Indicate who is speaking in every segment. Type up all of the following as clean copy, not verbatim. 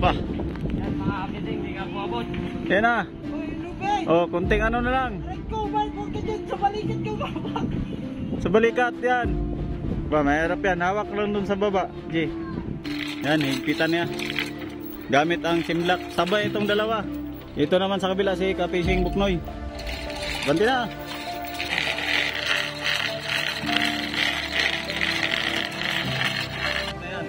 Speaker 1: Aba.
Speaker 2: Yan mga kapiteng, hindi ka po abot.
Speaker 1: Yan na.
Speaker 3: Uy, Lubay!
Speaker 1: Oh, kunting ano na lang.
Speaker 3: Aray ko, huwag ka dyan sa balikat ka baba.
Speaker 1: Sa balikat yan. Ba, mahirap yan. Hawak lang dun sa baba. G. Yan, higpitan niya. Gamit ang simlak. Sabay itong dalawa. Ito naman sa kabila si Ka-Fishing Buknoy. Banti na. Ayan.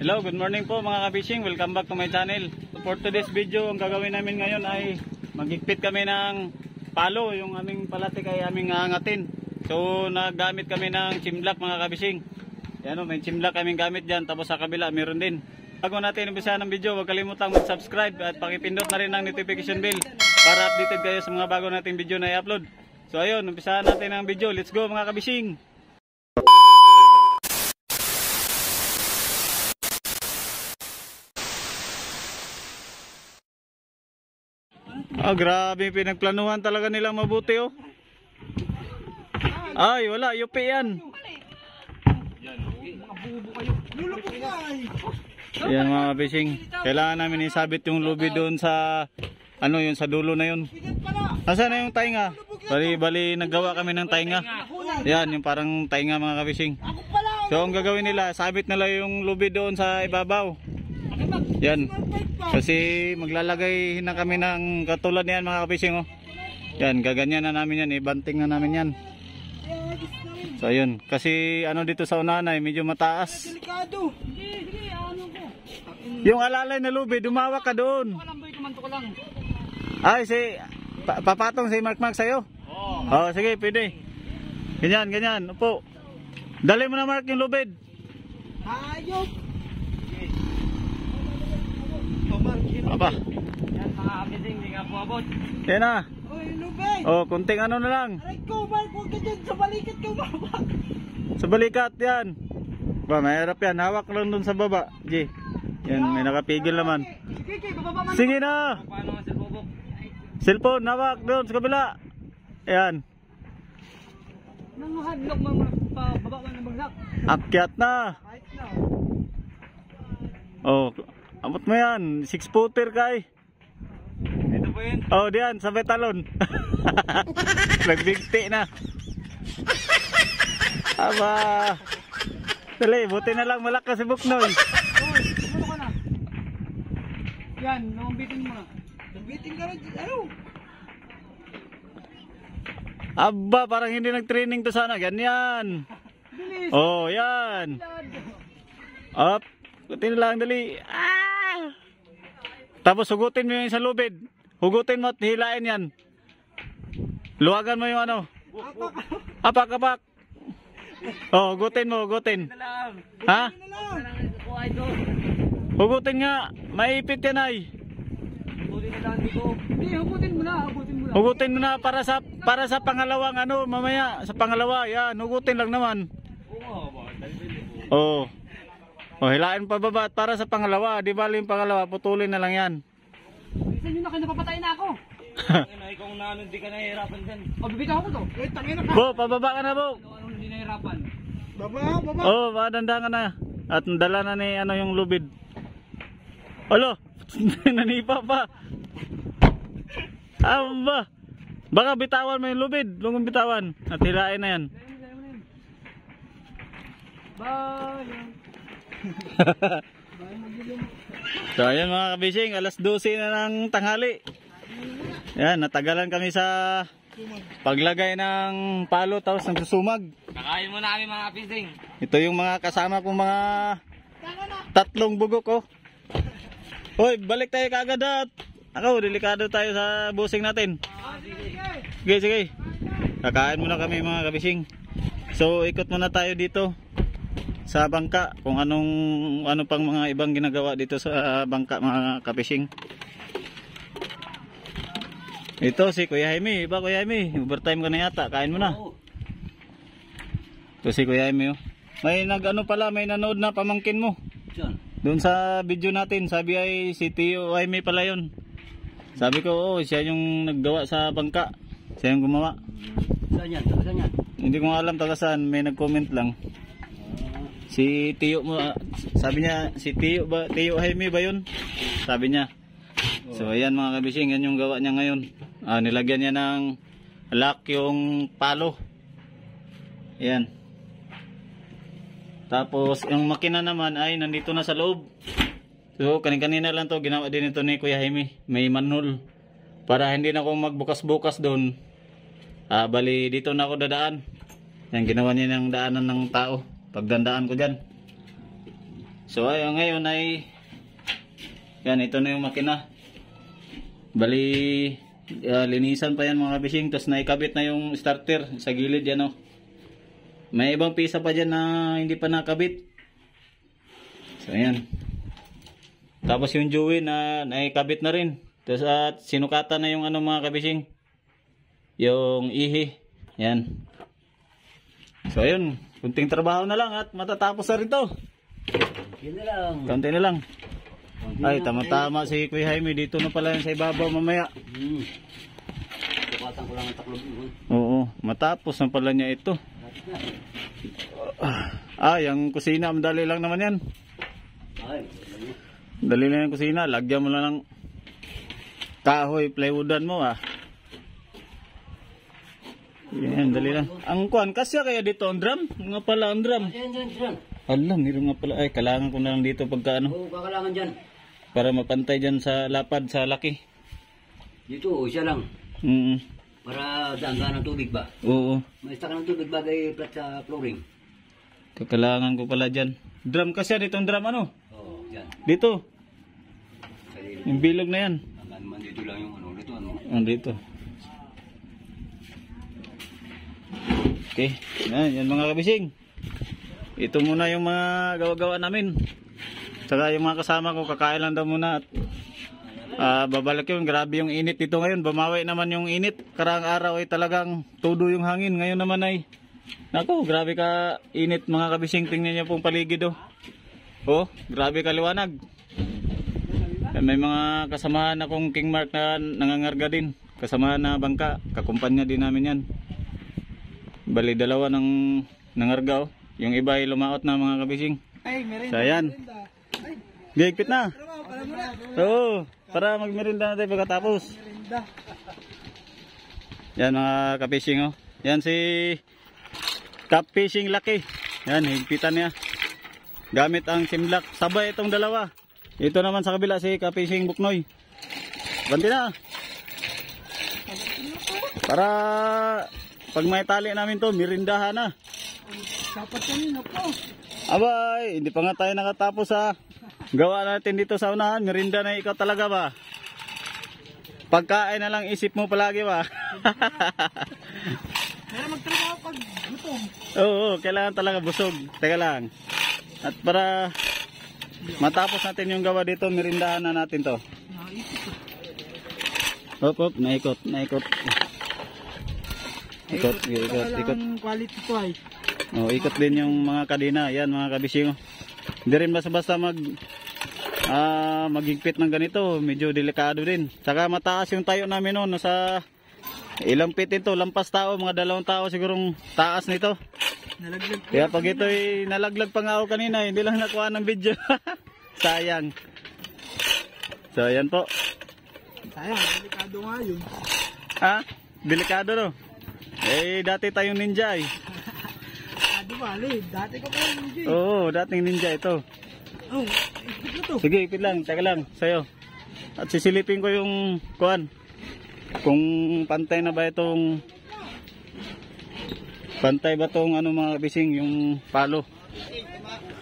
Speaker 1: Hello, good morning po mga ka-fishing. Welcome back to my channel. For today's video, ang gagawin namin ngayon ay maghigpit kami ng palo. Yung aming palatik ay aming aangatin. So, nagamit kami ng chimlak mga ka-fishing. Yan o, may chimlak kaming gamit dyan. Tapos sa kabila, meron din. Bago natin umpisahan ng video, huwag kalimutang mag-subscribe at pakipindot na rin ang notification bell para updated kayo sa mga bago nating video na i-upload. So ayun, umpisahan natin ang video. Let's go mga ka-fishing! Ah, grabe, pinagplanuhan talaga nilang mabuti oh. Ay, wala, yupi yan.
Speaker 3: Lulupot ka ay.
Speaker 1: Yan mga fishing. Kailangan namin isabit yung lubid doon sa ano yun, sa dulo na yun.
Speaker 3: Bigat pala.
Speaker 1: Nasaan na yung tainga? Bali naggawa kami ng tainga. Yan, yung parang tainga mga ka-fishing.
Speaker 3: Ako pala.
Speaker 1: So ang gagawin nila, sabit nila yung lubid doon sa ibabaw. Yan. Kasi maglalagay na kami ng katulad niyan mga ka-fishing oh. Yan, gaganyan na namin yan, ibanting na namin yan. So ayun, kasi ano dito sa unahan ay medyo mataas.
Speaker 3: Delikado.
Speaker 2: Sige, ano ko.
Speaker 1: Yung alalay na lubid, dumawak ka doon.
Speaker 2: Walang boy, kumanto ko lang.
Speaker 1: Ay, si papatong si Mark sa'yo? Oo. Oh, sige, pwede. Ganyan, ganyan, upo. Dali mo na Mark yung lubid.
Speaker 3: Hayop.
Speaker 1: Aba.
Speaker 2: Yan mga kapiteng, hindi ka po abot.
Speaker 1: Yan na.
Speaker 3: Uy, Lubay!
Speaker 1: Oh, kunting ano na lang.
Speaker 3: Aray ko, huwag ka dyan sa balikat ka baba.
Speaker 1: Sa balikat yan. Ba, mahirap yan. Hawak lang dun sa baba. G. Yan, may nakapigil naman.
Speaker 3: Sige, bababa man.
Speaker 1: Sige na.
Speaker 2: Paano nga si Bobok?
Speaker 1: Cellphone, hawak doon sa kabila. Ayan.
Speaker 3: Nanghadlok mo baba man ng bagsak.
Speaker 1: Akyat na.
Speaker 3: Kahit na.
Speaker 1: Oh, abot mo yan. 6-footer kay.
Speaker 2: Ito po yun.
Speaker 1: Oh, diyan, sabay talon. Nagbigti na. Aba. Dali, buti na lang malakas si Buknoy.
Speaker 3: Uy, ano ka na? Yan, namambitin mo na. Nambitin ka rin. Ano?
Speaker 1: Aba, parang hindi nag-training to sana. Ganyan.
Speaker 3: Bilis.
Speaker 1: Oh, yan. Up. Buti na lang, dali. Ah! Tapos hugutin mo yung sa lubid. Hugutin mo at hilain yan. Luwagan mo yung ano. Apak. Oh, hugutin mo, hugutin. Ha? Hugutin nga. Maipit yan ay.
Speaker 3: Hindi, hukutin mo na.
Speaker 1: Hugutin mo na para sa pangalawang ano, mamaya. Sa pangalawa, yan. Hugutin lang naman. Oh. Oh, hilain pa baba at para sa pangalawa. Di bali yung pangalawa, putulin na lang yan.
Speaker 3: Isa nyo na kayo napapatay na ako.
Speaker 2: Ikaw na ano, hindi ka nahihirapan dyan.
Speaker 3: O, bibitaw ko to. Wait, tangin na ka.
Speaker 1: Bo, pababa ka na, Bo.
Speaker 2: Ano hindi nahihirapan?
Speaker 3: Baba, baba.
Speaker 1: Oh, madanda ka na. At dala na ni ano yung lubid. Alo, nanipa pa. Aba. Baka bitawan mo yung lubid. Lungong bitawan. At hilain na yan.
Speaker 3: Bye.
Speaker 1: So ayan mga kabising, alas 12 na ng tanghali. Yan, natagalan kami sa paglagay ng palo tapos nagsusumag.
Speaker 2: Kakain muna kami mga kapiteng.
Speaker 1: Ito yung mga kasama kong mga tatlong bugok oh. Hoy, balik tayo kagad at ako, delikado tayo sa busing natin. Sige. Kakain muna kami mga kabising. So ikot muna tayo dito sa bangka kung ano pang mga ibang ginagawa dito sa bangka mga kapishing. Ito si Kuya Jaime, iba Kuya Jaime, overtime ka na yata, kain mo na. Ito si Kuya Jaime oh. May may nanood na pamangkin mo. Doon sa video natin, sabi ay si Tio Jaime pala yun. Sabi ko, oo, siya yung naggawa sa bangka. Siya yung gumawa.
Speaker 3: Saan yan? Taga saan yan?
Speaker 1: Hindi ko nga alam taga saan, may nag-comment lang. Si Tiyo mo, sabi niya, si Tiyo ba, Tiyo Jaime ba yun? Sabi niya. So ayan mga kabising, yan yung gawa niya ngayon. Nilagyan niya ng lock yung palo. Ayan. Tapos yung makina naman ay nandito na sa loob. So kanina lang to, ginawa din ito ni Kuya Jaime. May manhole. Para hindi na ako magbukas-bukas doon. Bali dito na ako dadaan. Yan, ginawa niya ng daanan ng tao. Pagdandaan ko dyan. So ayun, ngayon ay yan, ito na yung makina. Bali linisan pa yan mga kabising. Tapos naikabit na yung starter sa gilid yan, oh. May ibang pisa pa dyan na hindi pa nakabit. So ayan. Tapos yung joey na naikabit na rin. Tapos at sinukatan na yung ano mga kabising. Yung ihi. Yan. So ayun. Kunting trabaho na lang at matatapos na rin to.
Speaker 3: Yun na lang.
Speaker 1: Konti na lang. Ay, tama-tama si Kuya Jaime. Dito na pala yan sa ibabaw mamaya.
Speaker 3: Bukatan ko lang ang taklog yun.
Speaker 1: Oo. Matapos na pala niya ito. Yung kusina. Madali lang naman yan.
Speaker 3: Ay,
Speaker 1: Dali lang yung kusina. Lagyan mo lang ng kahoy, plywoodan mo Yan, dali lang. Ang kuhan, kasya kaya dito ang drum? Nga pala ang drum.
Speaker 3: Diyan.
Speaker 1: Alam, meron nga pala. Ay, kailangan ko na lang dito pagka ano.
Speaker 3: Oo, kakalangan dyan.
Speaker 1: Para mapantay dyan sa lapad, sa laki.
Speaker 3: Dito, siya lang. Para daan ka ng tubig ba?
Speaker 1: Oo.
Speaker 3: May ka ng tubig bagay flat sa flooring.
Speaker 1: Kailangan ko pala dyan. Drum kasya dito ang drum ano?
Speaker 3: Oo, dyan.
Speaker 1: Dito.
Speaker 3: Sa
Speaker 1: Yung bilog na yan.
Speaker 3: hanggang naman dito lang yung ano dito.
Speaker 1: Dito. Okay. Yan mga kabising. Ito muna yung mga gawa-gawa namin. Saka yung mga kasama ko, kakain lang daw muna. At babalik yun. Grabe yung init dito ngayon. Bumawi naman yung init. Karang araw ay talagang todo yung hangin. Ngayon naman ay naku, grabe ka init mga kabising. Tingnan niyo pong paligid grabe ka liwanag. May mga kasamahan akong King Mark na nangangarga din. Kasamahan na bangka. Kakumpanya din namin yan. Bali dalawa ng nangarga Yung iba ay lumaot na mga kabising.
Speaker 3: Ay, meron.
Speaker 1: So ayan. Gigpit na. Oo. Para magmerinda na tayo pagkatapos. Yan mga kapishing Yan si Kapishing Laki. Yan, higpitan niya. Gamit ang simlak. Sabay itong dalawa. Ito naman sa kabila si Kapishing Buknoy. Banti na. Para pag may tali namin to, mirindahan na.
Speaker 3: Dapat kanina po.
Speaker 1: Abay, hindi pa nga tayo nakatapos gawa natin dito sa unahan. Mirinda na ikaw talaga ba? Pagkain na lang isip mo palagi ba?
Speaker 3: Kaya magtrabaho pag gutom.
Speaker 1: Oo, kailangan talaga busog. Teka lang. At para matapos natin yung gawa dito, mirindahan na natin to. Hop, naikot. Ikot.
Speaker 3: Quality to ay.
Speaker 1: Ikot din yung mga kadena. Yan mga kabising. Hindi rin basta-basta magigpit ng ganito. Medyo delikado din. Saka mataas yung tayo namin nasa ilang feet ito. Lampas tao. Mga 2 tao sigurong taas nito.
Speaker 3: Nalaglag po.
Speaker 1: Kaya pag ito'y nalaglag pa nga ako kanina. Hindi lang nakuha ng video. Sayang. So yan po.
Speaker 3: Sayang, delikado nga yun.
Speaker 1: Delikado dati tayong ninja
Speaker 3: Di ba, dati ko pa yung ninja.
Speaker 1: Oo, dating ninja ito.
Speaker 3: Ipit to.
Speaker 1: Sige, ipit lang. Teka lang, sa'yo. At sisilipin ko yung kuhan. Kung pantay na ba itong mga bising, yung palo.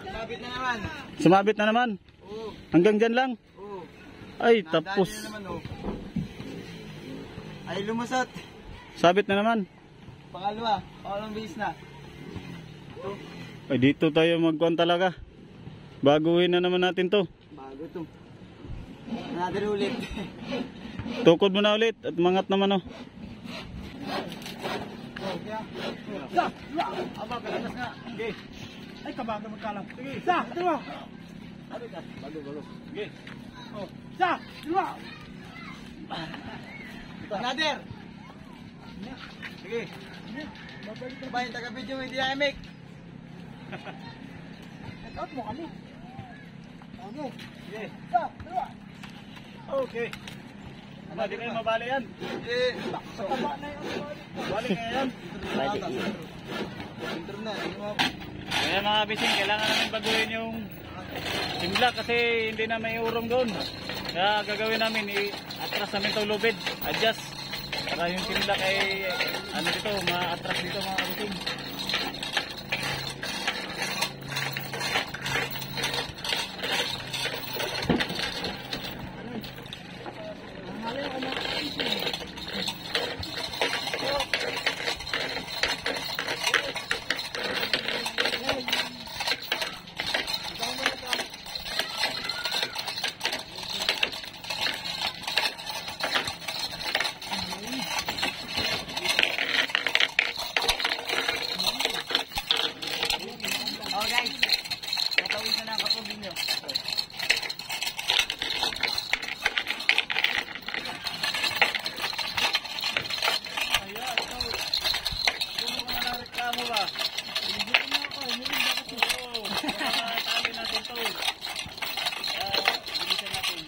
Speaker 3: Sumabit na naman.
Speaker 1: Sumabit na naman?
Speaker 3: Oo.
Speaker 1: Hanggang dyan lang?
Speaker 3: Oo.
Speaker 1: Ay, tapos.
Speaker 3: Ay, lumusot.
Speaker 1: Sabit na naman?
Speaker 3: Pangalawang base na.
Speaker 1: Ay, dito tayo magkuhan talaga. Baguhin na naman natin to.
Speaker 3: Bago to. Another ulit.
Speaker 1: Tukod mo na ulit at mangat naman
Speaker 3: Aba, kalakas nga. Okay. Ay, kabaga magkalang. Sige, isa, dalawa. Bago. Sige. Isa, dalawa. Another. Sige. Babalik na ba yung taga-video may dynamic? Check-out mo kami. Okay.
Speaker 1: Sige.
Speaker 3: Isa, dalawa.
Speaker 1: Okay. Ano, di kayo mabali yan?
Speaker 3: Taba na yung
Speaker 1: Bali kayo yan.
Speaker 3: intro na.
Speaker 1: Kaya mga kabising, kailangan namin baguhin yung simla kasi hindi na may urong doon. Kaya gagawin namin, i-atras namin itong lubid. Adjust. Para yung simla kay, ano dito, ma-atras dito mga kabising.
Speaker 3: Oh guys, natawid na lang kapag nyo.
Speaker 1: Ayan, ito. Kung mga nareklamo ba? Hindi ko na ako, hindi ko bakit ito. Mga tali natin ito. Bilisan natin.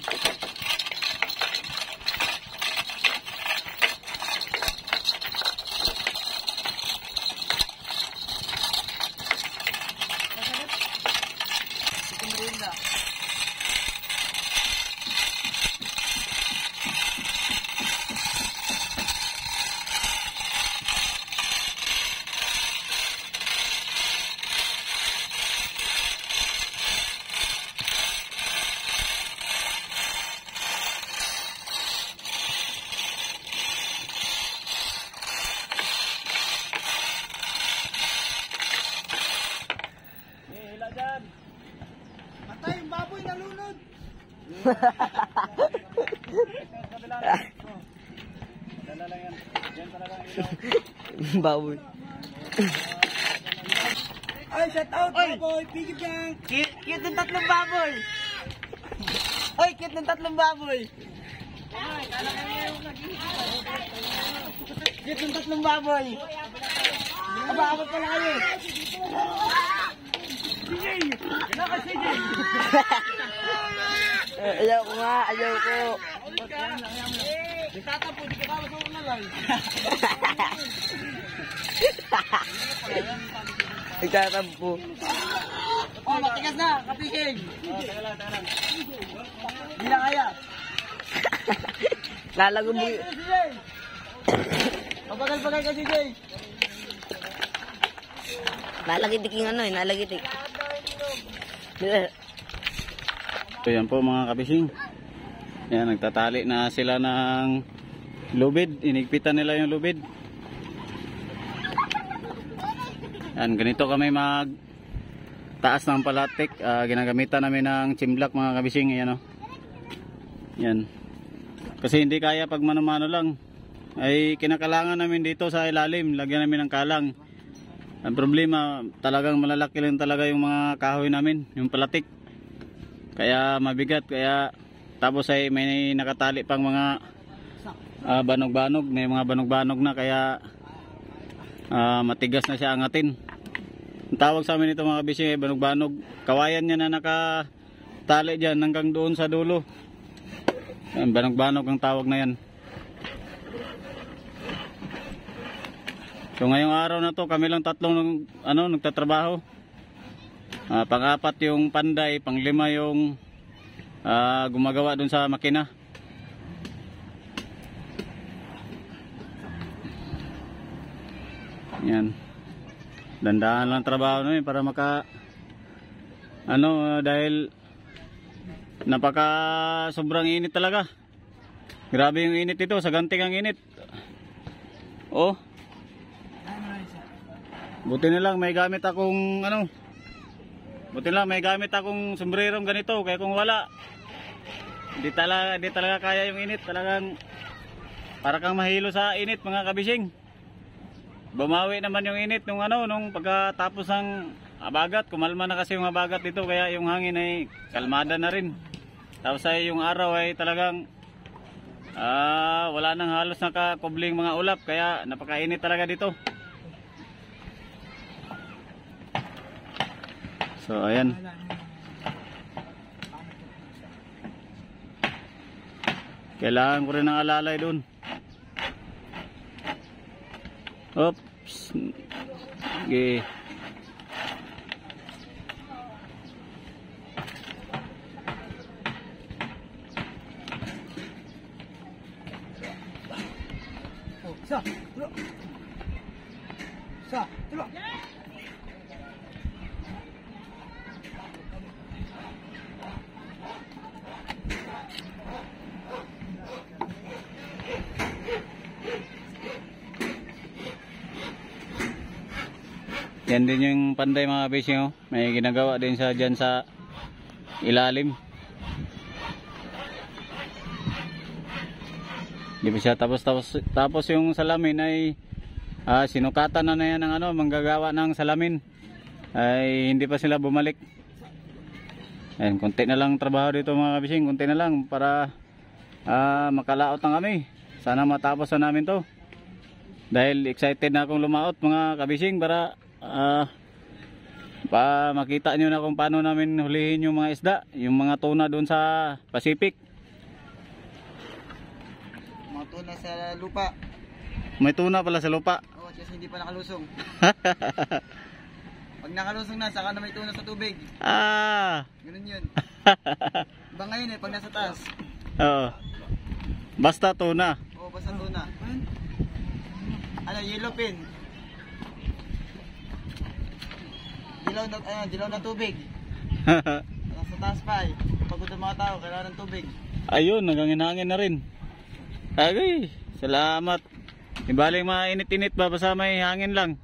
Speaker 3: Rinda.
Speaker 1: Hila dyan.
Speaker 3: Patay, yung baboy nalunod.
Speaker 1: Kabila na. Dala lang yan. Yan talaga ang ilaw.
Speaker 4: Baboy.
Speaker 3: Ay, shout out baboy, piggy bank.
Speaker 4: Cute ng tatlong baboy. Oy, cute ng tatlong baboy. Cute ng tatlong baboy. Ababot pa lang kayo. Ayaw ko nga, ayaw ko.
Speaker 3: Tatapo, di ka tapos ako na lang.
Speaker 4: Nagtatampo.
Speaker 3: Oh, matigas na, kapiging.
Speaker 1: Teka lang, teka lang.
Speaker 3: Hindi na kaya.
Speaker 4: Lalago mo.
Speaker 3: CJ! Pabagal-bagal ka, CJ.
Speaker 4: Nalagitik yung ano eh, nalagitik.
Speaker 1: So yan po mga kabising. Yan, nagtatali na sila ng lubid. Inigpitan nila yung lubid. Yan, ganito kami mag taas ng palatik. Ginagamitan namin ng chimblak mga kabising. Ayan, oh. Yan. Kasi hindi kaya pag mano-mano lang. Ay kinakalangan namin dito sa ilalim. Lagyan namin ng kalang. Ang problema, talagang malalaki lang talaga yung mga kahoy namin, yung palatik. Kaya mabigat, kaya tapos ay may nakatali pang mga banog-banog, may mga banog-banog na kaya matigas na siya angatin. Ang tawag sa amin ito mga kabising ay banog-banog. Kawayan niya na nakatali dyan hanggang doon sa dulo. Banog-banog ang tawag na yan. So ngayong araw na to kami lang tatlong nagtatrabaho. Pang-apat yung panday, pang-lima yung gumagawa dun sa makina. Yan. Dandahan lang trabaho namin para dahil napaka sobrang init talaga. Grabe yung init ito, sa ganting ang init. Oh. Buti na lang may gamit akong sombrerong ganito, kaya kung wala hindi talaga kaya yung init. Talagang para kang mahilo sa init mga kabising. Bumawi naman yung init nung pagkatapos ng abagat, kumalma na kasi yung abagat dito kaya yung hangin ay kalmada na rin. Tapos ay yung araw ay talagang Wala nang halos nakakubling mga ulap kaya napakainit talaga dito. So ayan. Kailangan ko rin ng alalay dun. Oops. Okay.
Speaker 3: Sa, tulog. Sa, tulog.
Speaker 1: Yan din yung panday mga fishing, oh. May ginagawa din sa dyan sa ilalim. Di ba siya tapos yung salamin ay sinukatan na yan ng ano, manggagawa ng salamin. Ay hindi pa sila bumalik. Ayan, konti na lang trabaho dito mga fishing, konti na lang para makalaot na kami. Sana matapos na namin to. Dahil excited na akong lumaot mga kabishing para makita nyo na kung paano namin hulihin yung mga isda, yung mga tuna doon sa Pacific.
Speaker 4: Mga tuna sa lupa.
Speaker 1: May tuna pala sa lupa.
Speaker 4: Oo, kasi hindi pa nakalusong. Pag nakalusong na, saka na may tuna sa tubig. Ganun yun. Iba ngayon pag nasa taas.
Speaker 1: Oo. Basta tuna.
Speaker 4: Oo, basta tuna. Ano, yellowfin. Dilaw na tubig. Nasa taas pa eh. Pagod ang mga tao, kailangan ng tubig.
Speaker 1: Ayun, nagangin-hangin na rin. Agay, salamat. Ibaling mainit-init ba basta may hangin lang.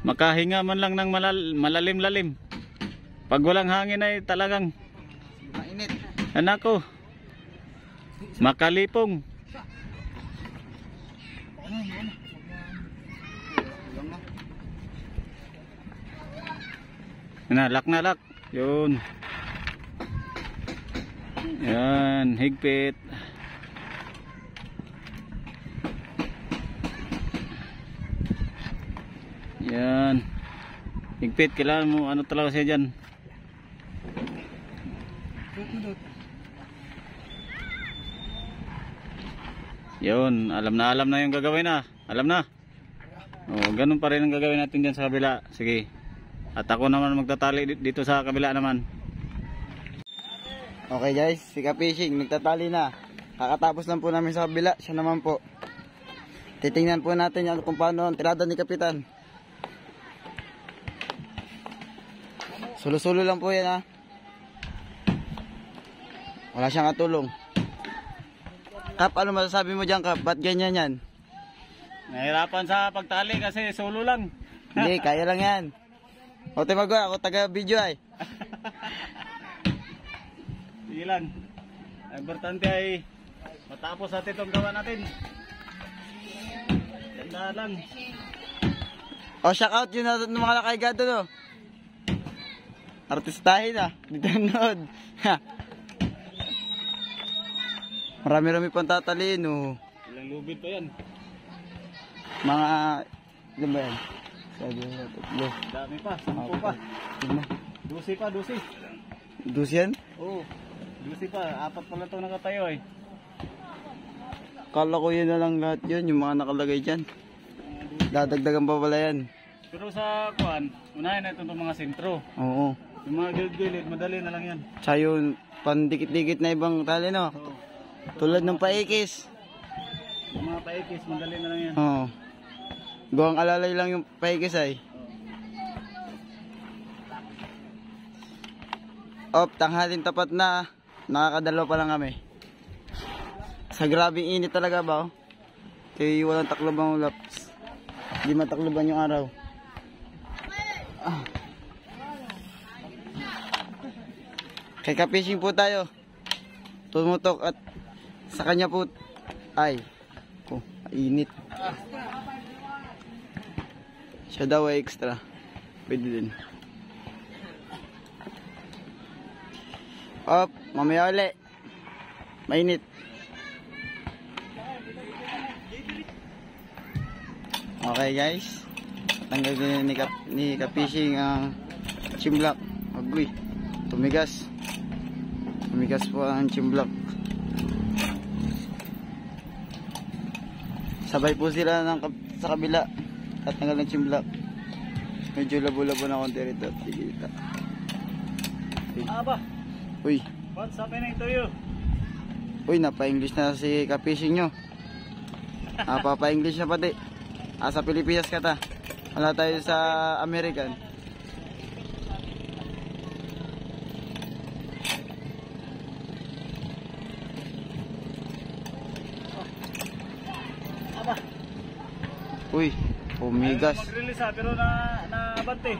Speaker 1: Makahinga man lang ng malalim-lalim. Pag walang hangin ay talagang
Speaker 4: Mainit.
Speaker 1: anako. Makalipong. Lock na lock. Yun. Yan, higpit. Yan. Higpit, kailangan mo ano talaga siya dyan. Yun, alam na yung gagawin na. Alam na. Ganun pa rin ang gagawin natin dyan sa kabila. Sige. At ako naman magtatali dito sa kabila naman.
Speaker 4: Okay guys, si Kapishing nagtatali na. Kakatapos lang po namin sa kabila, siya naman po. Titingnan po natin yan kung paano ang tirada ni Kapitan. Sulo-sulo lang po yan ha. Wala siyang katulong. Kap, ano masasabi mo dyan Kap? Ba't ganyan yan?
Speaker 1: Nahirapan sa pagtali kasi solo lang.
Speaker 4: Hindi, kaya lang yan. O Timagwa, ako taga-video ay.
Speaker 1: Sige lang. Ang importante ay matapos natin itong gawa natin. Ganda lang.
Speaker 4: O, shout out yun natin ng mga nakaigado no. Artistahin ah. Dito nood. Marami-rami pang tataliin oh.
Speaker 1: Ilang lubid pa yan.
Speaker 4: Mga, ilan ba yan? Sabi na, tatlo.
Speaker 1: Dami pa, 10 pa. 12 pa, 12.
Speaker 4: Dus yan?
Speaker 1: Oo, 12 pa. 4 pala itong nakatayo eh.
Speaker 4: Kala ko yun na lang lahat yun, yung mga nakalagay dyan. Dadagdagan pa pala yan.
Speaker 1: Pero sa kuan, unahin na itong mga sentro.
Speaker 4: Oo.
Speaker 1: Yung mga gilid-gilid, madali na lang yan.
Speaker 4: Tsaka yun, pandikit-dikit na ibang tali no?
Speaker 1: Oo.
Speaker 4: Tulad ng paikis.
Speaker 1: Yung mga paikis, madali na lang yan.
Speaker 4: Oo. Gawang alalay lang yung paikis ay. Tanghalin tapat na. Nakakadalaw pa lang kami. Sa grabing init talaga ba oh? Kaya walang taklobang ulap. Hindi matakloban yung araw. Kay Kapishing po tayo. Tumutok at sa kanya po ay init. Siya daw ay extra. Pwede din. Mamaya ulit. Mainit. Okay guys. Tanggal din ni Kapishing ang chimblak. Agoy. Tumigas. Tumigas po ang chimblak. Sabay po sila sa kabila at tanggal ng chimblak. Medyo labo-labo na konti rito at tigita.
Speaker 1: Aba,
Speaker 4: Uy.
Speaker 1: what's happening to you?
Speaker 4: Uy, napa-English na si Kapishing nyo. Napa-English na pati. Sa Pilipinas ka ta. Wala tayo sa American.
Speaker 1: Aba,
Speaker 4: Uy, umigas.
Speaker 1: mag-release ha, pero naabante.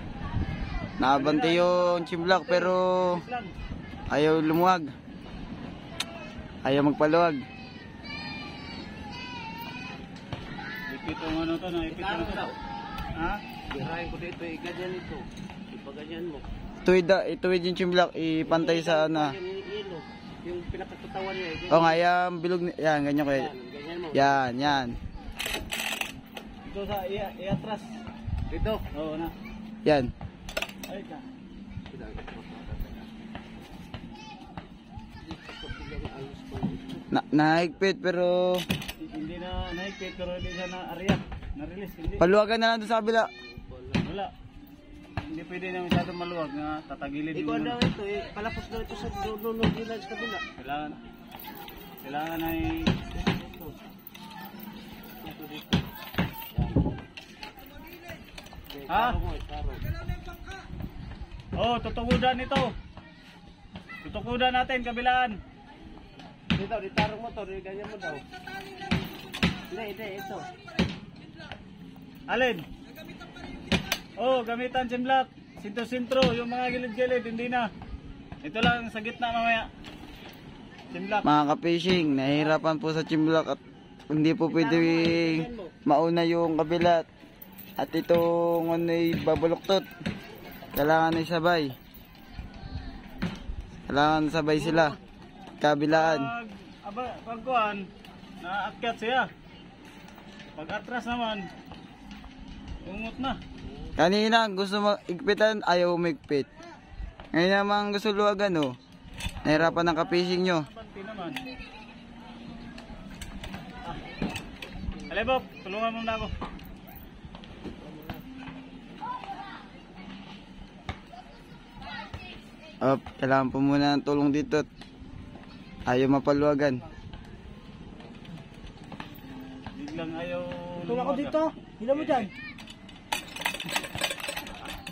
Speaker 4: Naabante yung chimblak pero
Speaker 1: Lang.
Speaker 4: ayaw lumuwag. Ayaw magpaluwag.
Speaker 1: Ipit ang ano to, ipit ang to. Ha?
Speaker 2: Birahin ko dito, iganyan ito. Ipaganyan mo.
Speaker 4: Ituwid yung chimblak, ipantay sa ano.
Speaker 2: Yelo. Yung pinakatatawan niya.
Speaker 4: O nga, yan, bilog, yan, ganyan kayo.
Speaker 2: Ganyan mo.
Speaker 4: Yan.
Speaker 1: Ito sa iatras.
Speaker 2: Dito.
Speaker 1: Oo na.
Speaker 4: Yan.
Speaker 1: Ay ka.
Speaker 4: Nahigpit pero
Speaker 1: Hindi na naikit pero hindi siya na-area. Na-release, hindi.
Speaker 4: paluwagan na lang doon sa kabila.
Speaker 1: Wala. Hindi pwede na masyadong maluwag na tatagilid
Speaker 2: Ikaw
Speaker 1: yung...
Speaker 2: daw ito, palapos daw ito sa nunod nila sa kabila.
Speaker 1: Kailangan ay...
Speaker 2: Dito, dito.
Speaker 1: Ha? Oh, tutukudan ito. Tutukudan natin, kabilaan.
Speaker 2: Dito, ditarong mo to, ganyan mo daw. Hindi, ito.
Speaker 1: Alin? Oh, gamitan chimblak. Sintro-sintro, yung mga gilid-gilid, hindi na. Ito lang sa gitna mamaya. Chimblak.
Speaker 4: Mga kapishing, nahihirapan po sa chimblak at hindi po pwede mauna yung kabila at itong ano ay babuloktot. Kailangan ay sabay. Kailangan sabay sila. Kabilaan.
Speaker 1: Pagkuhan, naakyat siya. Pag atras naman, ungot na.
Speaker 4: Kanina gusto magigpitan, ayaw umigpit. Ngayon naman gusto luwagan oh. Nahirapan ng kapishing nyo.
Speaker 1: Banti naman. Alay Bob, tulungan mo na ako.
Speaker 4: Kailangan po muna ng tulong dito. Ayaw mapaluwagan.
Speaker 1: Biglang ayaw
Speaker 3: Tulak ko dito. Hila mo dyan.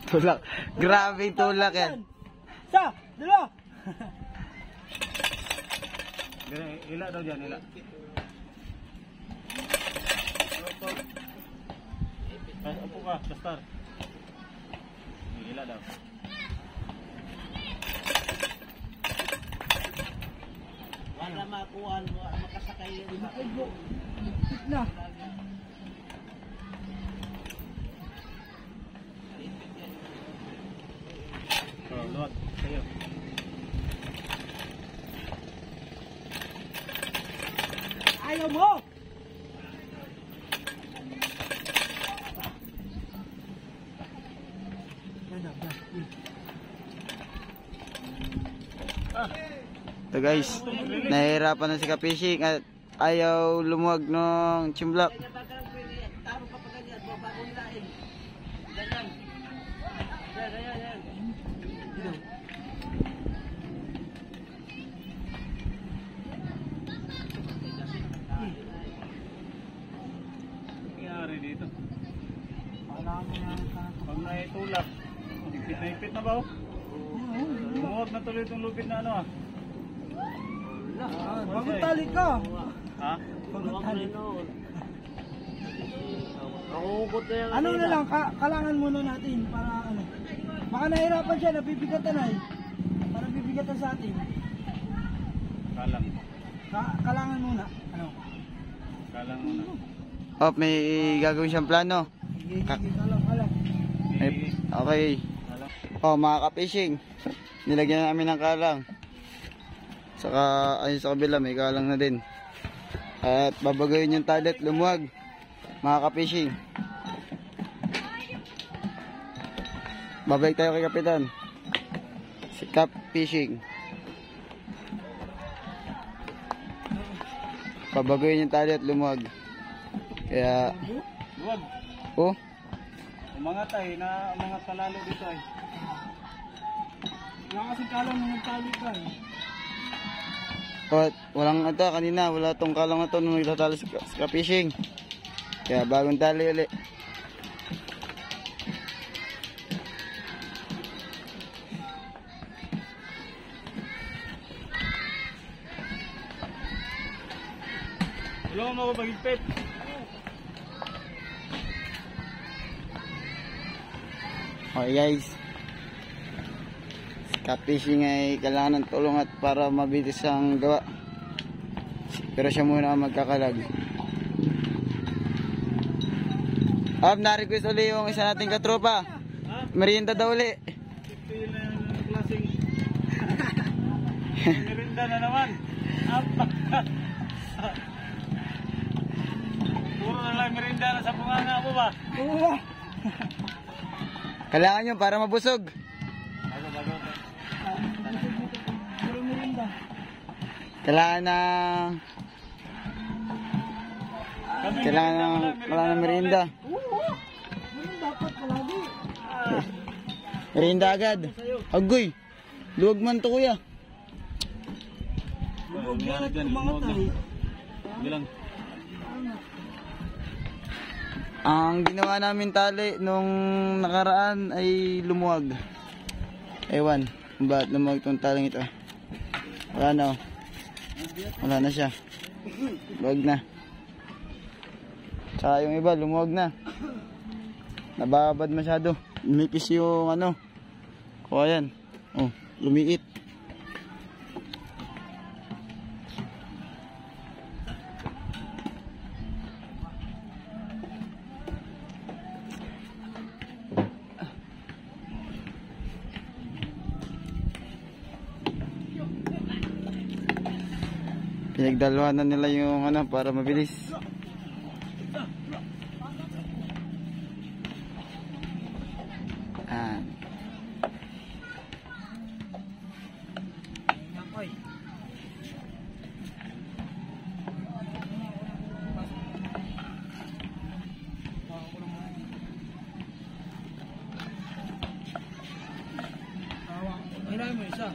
Speaker 4: Tulak. Grabe yung tulak yan.
Speaker 3: Sa! Dala!
Speaker 1: Ila daw dyan, ila. Upo ka, Dastar. Ila daw.
Speaker 2: Wala makuhaan mo, makasakay yun.
Speaker 3: Na.
Speaker 1: Oh, luwag. Kayo.
Speaker 3: Ayaw mo!
Speaker 4: So guys, nahihirapan na si kapishing at ayaw lumuwag ng chimblak.
Speaker 2: Taro pa pa ganyan, bago nilain. Ganyan. Yan.
Speaker 1: Nangyari dito. Pag naitulak, ipit na ba oh? Lumuwag na tuloy itong lupit na ano ah.
Speaker 3: Bagong tali ka.
Speaker 1: Ha?
Speaker 3: Bagong tali.
Speaker 2: Nakukot na yan.
Speaker 3: Ano na lang, kalangan muna natin para ano. Baka nahirapan siya, nabibigatan ay. Para bibigatan sa atin.
Speaker 1: Kalang.
Speaker 3: Kalangan muna. Ano?
Speaker 1: Kalang muna.
Speaker 4: May gagawin siyang plano.
Speaker 3: Sige, kalang.
Speaker 4: Okay.
Speaker 1: Kalang.
Speaker 4: Mga kapishing, nilagyan namin ng kalang. Saka ayun sa kabila may kalang na din. At babagayin yung talit lumuwag. Mga kapishing. Babalik tayo kay Kapitan. Si Cap Fishing. Pabaguhin yung tali at lumuwag. Kaya,
Speaker 1: Luwag.
Speaker 4: oh,
Speaker 1: Umangat ay, na umangat palalo dito ay.
Speaker 3: Wala kasing kalang ng tali ka eh.
Speaker 4: walang ito kanina, wala tong kalang na to nung nagtatali sa fishing. Kaya bagong tali ulit.
Speaker 1: Tulungan mo ako magigpit.
Speaker 4: Okay guys, sa fishing ay kailangan ng tulong at para mabilis ang gawa. Pero siya muna ang magkakalag. Na-request ulit yung isa nating katropa. Merienda daw ulit.
Speaker 1: Ito yun na yung klaseng. Merinda na naman. Puro na lang merinda na sa bunganga mo ba?
Speaker 3: Oo.
Speaker 4: Kailangan nyo para mabusog.
Speaker 1: Bago.
Speaker 3: Puro merinda.
Speaker 4: Kailangan na merienda.
Speaker 3: Oo. Ganun dapat palagi.
Speaker 4: Merienda agad. Agoy, luwag man to kuya.
Speaker 3: Huwag yan at umangat ay.
Speaker 1: Bilang.
Speaker 4: Ang ginawa namin tali nung nakaraan ay lumuwag. Ewan, kung bakit lumuwag itong taling ito. Wala na oh. Wala na siya. Luwag na. Tsaka yung iba lumuwag na. Nababad masyado. Lumipis yung ano. O ayan. Oh, lumiit. Pinagdaluhan na nila yung ano para mabilis.
Speaker 3: Hinahin mo isa.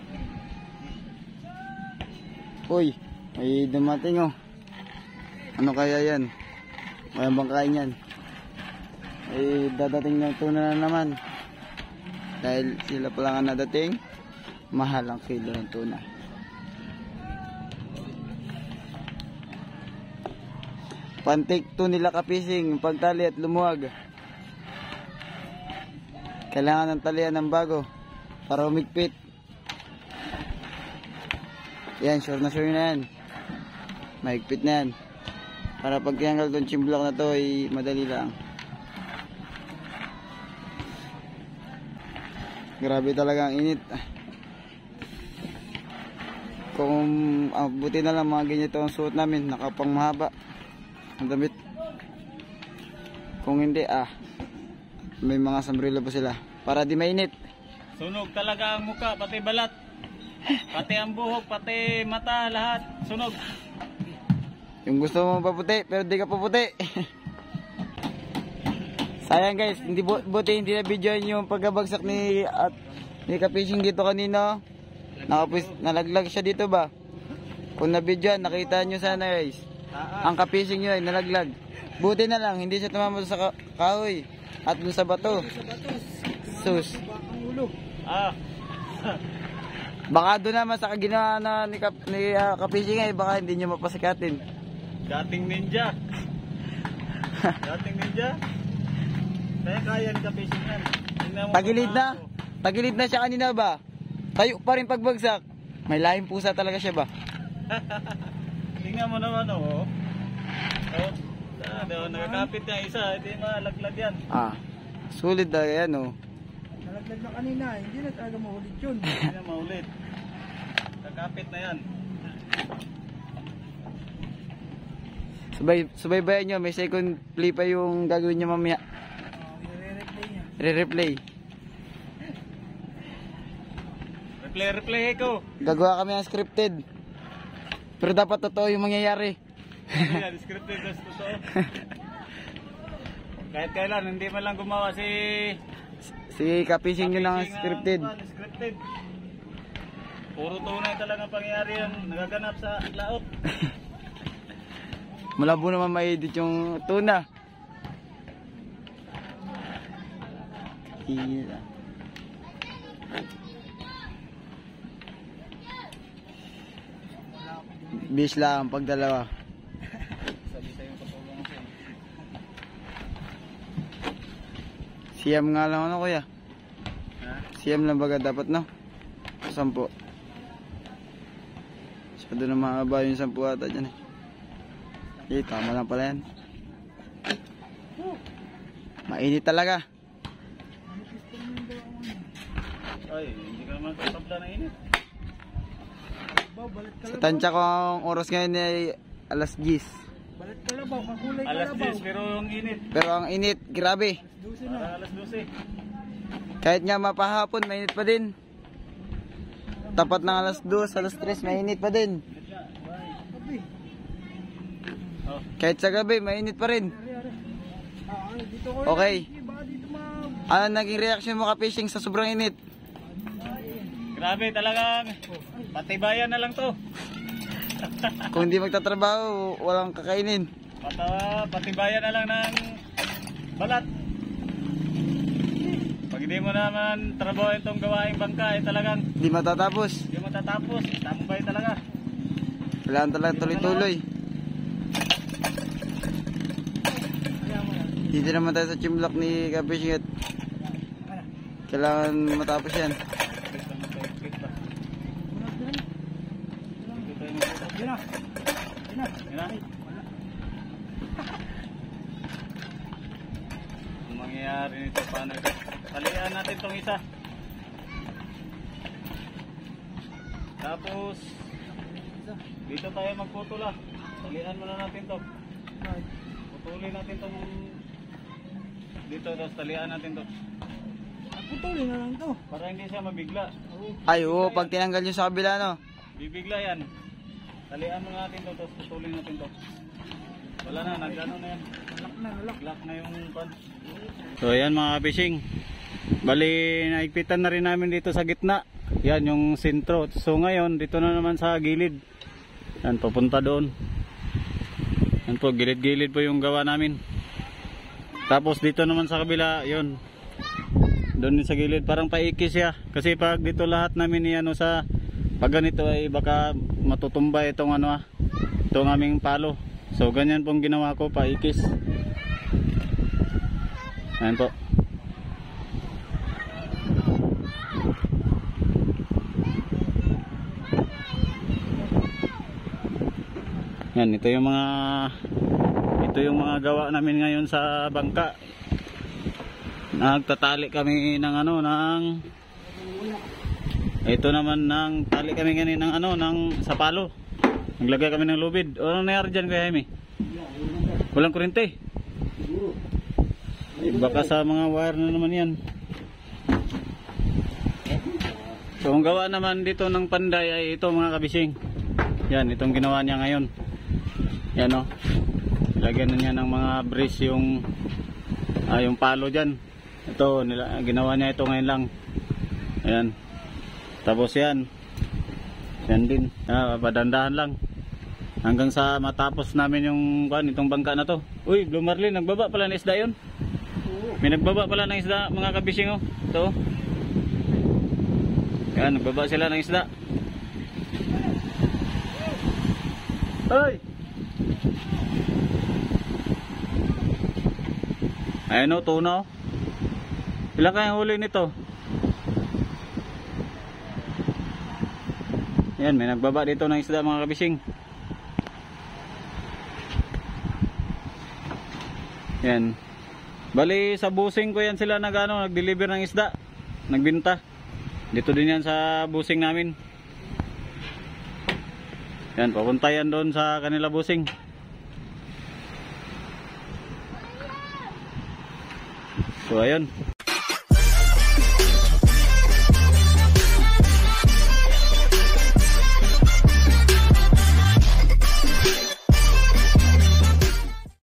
Speaker 4: Uy, may dumating oh. Ano kaya yan? May bang kain yan? Ay dadating ng tuna na naman. Dahil sila pala nga nadating, mahal ang kilo ng tuna. Pantik to nila kapising, pagtali at lumuwag. Kailangan ng talian ng bago para umigpit. Yan, sure na yan. Mahigpit na yan. Para pag tinanggal itong chimblock na to ay madali lang. Grabe talaga ang init. Kung buti na lang mga ganito ang suot namin, nakapang mahaba ang damit. Kung hindi may mga sombrero pa sila para di mainit.
Speaker 1: Sunog talaga ang muka, pati balat. Pati ang buhok, pati mata, lahat. Sunog.
Speaker 4: Yung gusto mo paputi, pero di ka paputi. Sayang guys, buti hindi na videoan yung pagkabagsak ni Kapishing dito kanina. Nalaglag siya dito ba? Kung na videoan, nakita nyo sana guys. Ang Kapishing nyo ay nalaglag. Buti na lang, hindi siya tumama sa kahoy at dun sa bato. Sus. Baka doon naman sa ginawa na ni Kapishing ay baka hindi nyo mapasikatin.
Speaker 1: Dating ninja. Dating ninja. Kaya ni Kapishing yan.
Speaker 4: Tagilid na siya kanina ba? Tayo pa rin pagbagsak. May lahing pusa talaga siya ba?
Speaker 1: Tingnan mo naman oh. Nakakapit niya isa, hindi malaglag yan.
Speaker 4: Sulit na yan oh.
Speaker 3: Nalaglag na kanina, hindi na talaga mahulit yun.
Speaker 1: Hindi na maulit. Kakapit na yan.
Speaker 4: Subaybayan nyo, may second play pa yung gagawin nyo mamaya.
Speaker 3: I-replay niya.
Speaker 4: Re-replay.
Speaker 1: Replay ko.
Speaker 4: Gagawa kami ng scripted. Pero dapat totoo yung mangyayari.
Speaker 1: Ayan, scripted tas totoo. Kahit kailan, hindi man lang gumawa
Speaker 4: Si Kapishing yun lang scripted.
Speaker 1: Scripted. Puro tunay talaga pangyayari yung nagaganap sa laot.
Speaker 4: Malabo naman ma-edit yung tuna. Hila. Bis lang pag dalawa. Siyam nga lang ano kuya? Siyam lang baga dapat no? 10. Masyado na mahaba yung 10 ata dyan eh. Tama lang pala yan. Mainit talaga.
Speaker 1: Ay, hindi ka naman katabla na init.
Speaker 4: Sa tansya ko ang oras ngayon ay alas 10.
Speaker 3: Balat kalabaw, kakulay
Speaker 1: Alas
Speaker 3: kalabaw.
Speaker 1: 10 pero yung init.
Speaker 4: Pero ang init, grabe.
Speaker 1: Para alas 12.
Speaker 4: Kahit nga mapahapon, mainit pa din. Tapat ng alas 2, alas 3, mainit pa din.
Speaker 1: Oh.
Speaker 4: Kahit sa gabi, mainit pa rin.
Speaker 3: Dito ko
Speaker 4: Okay.
Speaker 3: baka dito ma...
Speaker 4: Ano naging reaction mo ka-fishing sa sobrang init?
Speaker 1: Grabe talagang patibayan na lang to.
Speaker 4: Kung hindi magtatrabaho, walang kakainin.
Speaker 1: Patibayan na lang ng balat. Pag hindi mo naman trabaho itong gawaing bangka ay talagang
Speaker 4: Hindi matatapos.
Speaker 1: hindi mo tatapos. Tambay talaga.
Speaker 4: Kailangan talaga tuloy-tuloy. Dito naman tayo sa chimlock ni ka-fishing at kailangan matapos yan.
Speaker 3: Yun na.
Speaker 1: Yan na. Ang mangyayari nito, paano ito? Talian natin tong isa. Tapos dito tayo magputula. Talian muna natin to. Putulin natin tong dito, tapos talian natin to.
Speaker 3: Putulin na lang to.
Speaker 1: Para hindi siya mabigla.
Speaker 4: Ay oo, pag tinanggal nyo sa kabila no.
Speaker 1: Bibigla yan. Talian muna natin to, tapos putulin natin to. Wala na, nag-ano na yan. Lock na yung pan. So ayan mga fishing. Bali, naigpitan na rin namin dito sa gitna. Yan yung sentro. So ngayon, dito na naman sa gilid. Yan, papunta doon. Yan po, gilid-gilid po yung gawa namin. Tapos dito naman sa kabila, yun. Doon sa gilid, parang paikis siya. Kasi pag dito lahat namin yan sa pag ganito ay baka matutumba itong itong aming palo. So ganyan pong ginawa ko, paikis. Ayan po. Yan, ito yung mga gawa namin ngayon sa bangka. Nagtatali kami ng ito naman ng tali kami ngayon ng sa palo. Naglagay kami ng lubid. O ano nangyari dyan kay Jaime? Walang kuryente. Baka sa mga wire na naman yan. So ang gawa naman dito ng panday ay ito mga kabising. Yan, itong ginawa niya ngayon. Yan o. Lagyan na niya ng mga brace yung palo dyan. Ito, ginawa niya ito ngayon lang. Ayan. Tapos yan. Yan din. Padandahan lang. Hanggang sa matapos namin itong bangka na to. Uy, Blue Marlin, nagbaba pala ng isda yun. May nagbaba pala ng isda mga kabising o. Ito. Yan, nagbaba sila ng isda. Ay! Ayan o, tuna o. Ilan kayang huli nito? Yan, may nagbaba dito ng isda mga kabising. Yan. Bali sa busing ko yan sila nag-deliver ng isda. Nagbinta. Dito din yan sa busing namin. Yan, papunta yan doon sa kanila busing. So ayun.